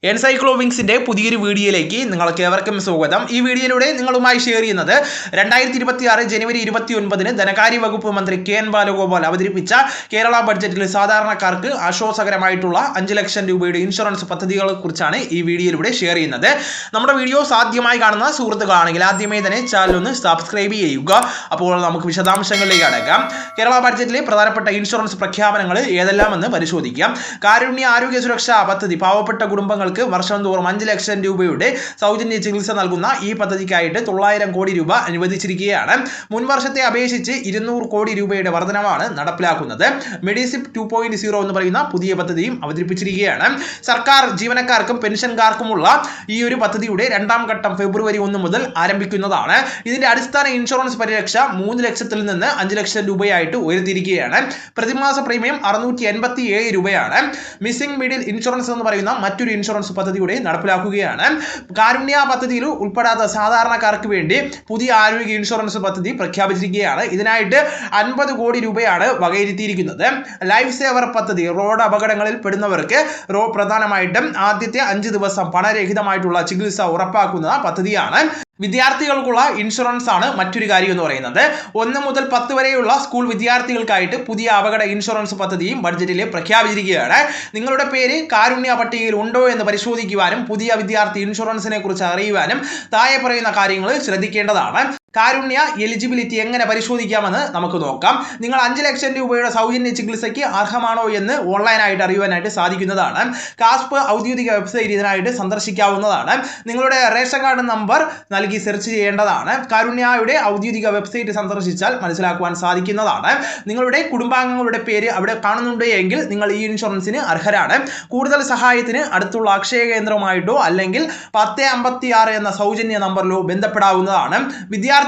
എൻസൈക്ലോവിങ്സിന്റെ പുതിയൊരു വീഡിയോയിലേക്ക് നിങ്ങൾക്ക് ഏവർക്കും സ്വാഗതം. ഈ വീഡിയോയിലൂടെ നിങ്ങളുമായി ഷെയർ ചെയ്യുന്നത് 2026 ജനുവരി 29 ധനകാര്യ വകുപ്പ് മന്ത്രി കെ.എൻ. ബാലഗോപാൽ അവതരിപ്പിച്ച കേരള ബഡ്ജറ്റിൽ സാധാരണക്കാർക്ക് ആശ്വാസകരമായിട്ടുള്ള 5 ലക്ഷം രൂപയുടെ ഇൻഷുറൻസ് പദ്ധതികളെ കുറിച്ചാണ് ഈ വീഡിയോയിലൂടെ ഷെയർ ചെയ്യുന്നത്. നമ്മുടെ വീഡിയോ ആദ്യമായി കാണുന്ന സുഹൃത്തുക്കളാണെങ്കിൽ ആദ്യമേ തന്നെ ചാനൽ ഒന്ന് സബ്സ്ക്രൈബ് ചെയ്യുക. അപ്പോൾ നമുക്ക് വിശദാംശങ്ങളിലേക്ക് അടക്കാം. കേരള ബഡ്ജറ്റിലെ പ്രധാനപ്പെട്ട ഇൻഷുറൻസ് പ്രഖ്യാപനങ്ങൾ ഏതെല്ലാമെന്ന് പരിശോധിക്കാം. കാരുണ്യ ആരോഗ്യ സുരക്ഷാ പദ്ധതി പാവപ്പെട്ട കുടുംബങ്ങൾ വർഷം തോറും 5 ലക്ഷം രൂപയുടെ സൗജന്യ ചികിത്സ നൽകുന്ന ഈ പദ്ധതിക്കായിട്ട് 900 കോടി രൂപ അനുവദിച്ചിരിക്കുകയാണ്. മുൻ വർഷത്തെ അപേക്ഷിച്ച് 200 കോടി രൂപയുടെ വർധനമാണ് നടപ്പിലാക്കുന്നത്. മെഡിസിപ്പ് 2.0 എന്ന് പറയുന്ന പുതിയ പദ്ധതിയും അവതരിപ്പിച്ചിരിക്കുകയാണ്. സർക്കാർ ജീവനക്കാർക്കും പെൻഷൻകാർക്കുമുള്ള ഈ ഒരു പദ്ധതിയുടെ രണ്ടാം ഘട്ടം ഫെബ്രുവരി 1 മുതൽ ആരംഭിക്കുന്നതാണ്. ഇതിന്റെ അടിസ്ഥാന ഇൻഷുറൻസ് പരിരക്ഷ 3 ലക്ഷത്തിൽ നിന്ന് 5 ലക്ഷം രൂപയായിട്ട് ഉയർത്തിയിരിക്കുകയാണ്. പ്രതിമാസ പ്രീമിയം 687 രൂപയാണ്. മിസ്സിംഗ് മിഡിൽ ഇൻഷുറൻസ് എന്ന് പറയുന്ന മറ്റൊരു ഇൻഷുറൻസ് പദ്ധതിയുടെ നടപ്പിലാക്കുകയാണ്. കാരുണ്യ പദ്ധതിയിൽ ഉൾപ്പെടാത്ത സാധാരണക്കാർക്ക് വേണ്ടി പുതിയ ആരോഗ്യ ഇൻഷുറൻസ് പദ്ധതി പ്രഖ്യാപിച്ചിരിക്കുകയാണ്. ഇതിനായിട്ട് 50 കോടി രൂപയാണ് വകയിരുത്തിയിരിക്കുന്നത്. ലൈഫ് സേവർ പദ്ധതി റോഡ് അപകടങ്ങളിൽ പെടുന്നവർക്ക് പ്രധാനമായിട്ടും ആദ്യത്തെ 5 ദിവസം പണരഹിതമായിട്ടുള്ള ചികിത്സ ഉറപ്പാക്കുന്ന പദ്ധതിയാണ്. വിദ്യാർത്ഥികൾക്കുള്ള ഇൻഷുറൻസ് ആണ് മറ്റൊരു കാര്യം എന്ന് പറയുന്നത്. 1 മുതൽ 10 വരെയുള്ള സ്കൂൾ വിദ്യാർത്ഥികൾക്കായിട്ട് പുതിയ അപകട ഇൻഷുറൻസ് പദ്ധതിയും ബഡ്ജറ്റിൽ പ്രഖ്യാപിച്ചിരിക്കുകയാണ്. നിങ്ങളുടെ പേര് കാരുണ്യ പട്ടികയിൽ ഉണ്ടോ എന്ന് പരിശോധിക്കുവാനും പുതിയ വിദ്യാർത്ഥി ഇൻഷുറൻസിനെ കുറിച്ച് അറിയുവാനും താഴെ പറയുന്ന കാര്യങ്ങൾ ശ്രദ്ധിക്കേണ്ടതാണ്. കാരുണ്യ എലിജിബിലിറ്റി എങ്ങനെ പരിശോധിക്കാമെന്ന് നമുക്ക് നോക്കാം. നിങ്ങൾ 5 ലക്ഷം രൂപയുടെ സൗജന്യ ചികിത്സയ്ക്ക് അർഹമാണോ എന്ന് ഓൺലൈനായിട്ട് അറിയുവാനായിട്ട് സാധിക്കുന്നതാണ്. കാസ്പ് ഔദ്യോഗിക വെബ്സൈറ്റ് ഇതിനായിട്ട് സന്ദർശിക്കാവുന്നതാണ്. നിങ്ങളുടെ റേഷൻ കാർഡ് നമ്പർ നൽകി സെർച്ച് ചെയ്യേണ്ടതാണ്. കാരുണ്യയുടെ ഔദ്യോഗിക വെബ്സൈറ്റ് സന്ദർശിച്ചാൽ മനസ്സിലാക്കുവാൻ സാധിക്കുന്നതാണ്. നിങ്ങളുടെ കുടുംബാംഗങ്ങളുടെ പേര് അവിടെ കാണുന്നുണ്ട് എങ്കിൽ നിങ്ങൾ ഈ ഇൻഷുറൻസിന് അർഹരാണ്. കൂടുതൽ സഹായത്തിന് അടുത്തുള്ള അക്ഷയ കേന്ദ്രമായിട്ടോ അല്ലെങ്കിൽ 1056 എന്ന സൗജന്യ നമ്പറിലോ ബന്ധപ്പെടാവുന്നതാണ്. വിദ്യാർത്ഥികൾക്കും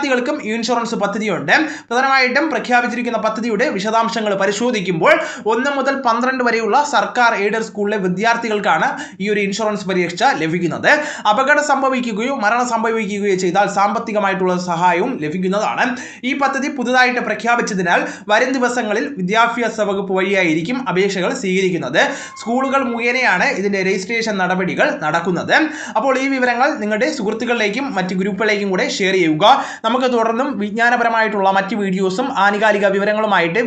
ഇൻഷുറൻസ് പദ്ധതിയുണ്ട്. പ്രധാനമായിട്ടും പ്രഖ്യാപിച്ചിരിക്കുന്ന പദ്ധതിയുടെ വിശദാംശങ്ങൾ പരിശോധിക്കുമ്പോൾ 1 മുതൽ 12 വരെയുള്ള സർക്കാർ എയ്ഡഡ് സ്കൂളിലെ വിദ്യാർത്ഥികൾക്കാണ് ഈ ഒരു ഇൻഷുറൻസ് പരിരക്ഷ ലഭിക്കുന്നത്. അപകടം സംഭവിക്കുകയോ മരണം സംഭവിക്കുകയോ ചെയ്താൽ സാമ്പത്തികമായിട്ടുള്ള സഹായവും ലഭിക്കുന്നതാണ്. ഈ പദ്ധതി പുതുതായിട്ട് പ്രഖ്യാപിച്ചതിനാൽ വരും ദിവസങ്ങളിൽ വിദ്യാഭ്യാസ വകുപ്പ് വഴിയായിരിക്കും അപേക്ഷകൾ സ്വീകരിക്കുന്നത്. സ്കൂളുകൾ മുഖേനയാണ് ഇതിന്റെ രജിസ്ട്രേഷൻ നടപടികൾ നടക്കുന്നത്. അപ്പോൾ ഈ വിവരങ്ങൾ നിങ്ങളുടെ സുഹൃത്തുക്കളിലേക്കും മറ്റ് ഗ്രൂപ്പുകളിലേക്കും കൂടെ ഷെയർ ചെയ്യുക. നമുക്ക് തുടർന്നും വിജ്ഞാനപരമായിട്ടുള്ള മറ്റ് വീഡിയോസും ആനുകാലിക വിവരങ്ങളുമായിട്ട്